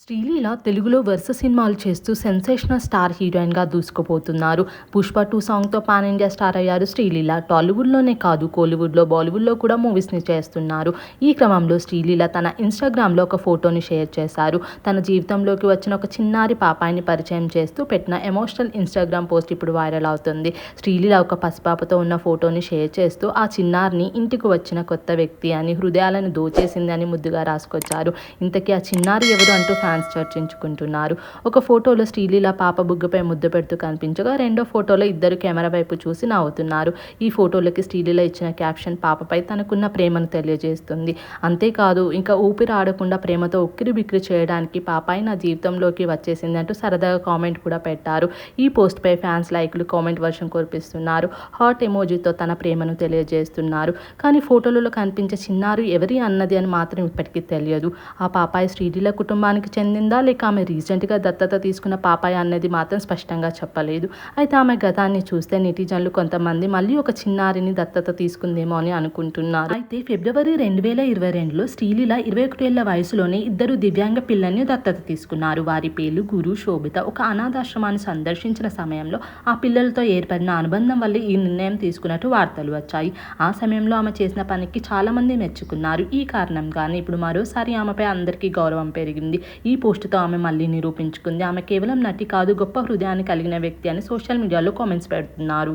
శ్రీలీల తెలుగులో వరుస సినిమాలు చేస్తూ సెన్సేషనల్ స్టార్ హీరోయిన్గా దూసుకుపోతున్నారు. 'పుష్ప 2' సాంగ్తో పాన్ ఇండియా స్టార్ అయ్యారు శ్రీలీల. టాలీవుడ్లోనే కాదు, కోలీవుడ్లో, బాలీవుడ్లో కూడా మూవీస్ని చేస్తున్నారు. ఈ క్రమంలో శ్రీలీల తన ఇన్స్టాగ్రామ్లో ఒక ఫోటోని షేర్ చేశారు. తన జీవితంలోకి వచ్చిన ఒక చిన్నారి పాపాయిని పరిచయం చేస్తూ పెట్టిన ఎమోషనల్ ఇన్స్టాగ్రామ్ పోస్ట్ ఇప్పుడు వైరల్ అవుతుంది. శ్రీలీల ఒక పసిపాపతో ఉన్న ఫోటోని షేర్ చేస్తూ ఆ చిన్నారిని ఇంటికి వచ్చిన కొత్త వ్యక్తి అని, హృదయాలను దోచేసింది అని ముద్దుగా రాసుకొచ్చారు. ఇంతకీ ఆ చిన్నారి ఎవరు అంటూ ఫ్యాన్స్ చర్చించుకుంటున్నారు. ఒక ఫోటోలో శ్రీలీల పాప బుగ్గపై ముద్దు పెడుతూ కనిపించగా, రెండో ఫోటోలో ఇద్దరు కెమెరా వైపు చూసి నవ్వుతున్నారు. ఈ ఫోటోలకి శ్రీలీల ఇచ్చిన క్యాప్షన్ పాపపై తనకున్న ప్రేమను తెలియజేస్తుంది. అంతేకాదు, ఇంకా ఊపిరి ఆడకుండా ప్రేమతో ఉక్కిరి బిక్కిరి చేయడానికి పాపాయి నా జీవితంలోకి వచ్చేసింది అంటూ సరదాగా కామెంట్ కూడా పెట్టారు. ఈ పోస్ట్పై ఫ్యాన్స్ లైక్లు, కామెంట్ వర్షం కురిపిస్తున్నారు. హార్ట్ ఎమోజీతో తన ప్రేమను తెలియజేస్తున్నారు. కానీ ఫోటోలలో కనిపించే చిన్నారి ఎవరి అన్నది అని మాత్రం ఇప్పటికీ తెలియదు. ఆ పాపాయి శ్రీలీల కుటుంబానికి చెందిందా, లేక ఆమె రీసెంట్గా దత్తత తీసుకున్న పాపాయి అన్నది మాత్రం స్పష్టంగా చెప్పలేదు. అయితే ఆమె గతాన్ని చూస్తే నెటిజన్లు కొంతమంది మళ్ళీ ఒక చిన్నారిని దత్తత తీసుకుందేమో అని అనుకుంటున్నారు. అయితే ఫిబ్రవరి 2022లో శ్రీలీల 21 ఏళ్ల వయసులోనే ఇద్దరు దివ్యాంగ పిల్లల్ని దత్తత తీసుకున్నారు. వారి పేర్లు గురు, శోభిత. ఒక అనాథాశ్రమాన్ని సందర్శించిన సమయంలో ఆ పిల్లలతో ఏర్పడిన అనుబంధం వల్ల ఈ నిర్ణయం తీసుకున్నట్టు వార్తలు వచ్చాయి. ఆ సమయంలో ఆమె చేసిన పనికి చాలా మంది మెచ్చుకున్నారు. ఈ కారణంగానే ఇప్పుడు మరోసారి ఆమెపై అందరికీ గౌరవం పెరిగింది. ఈ పోస్టుతో ఆమె మళ్ళీ నిరూపించుకుంది. ఆమె కేవలం నటి కాదు, గొప్ప హృదయాన్ని కలిగిన వ్యక్తి అని సోషల్ మీడియాలో కామెంట్స్ పెడుతున్నారు.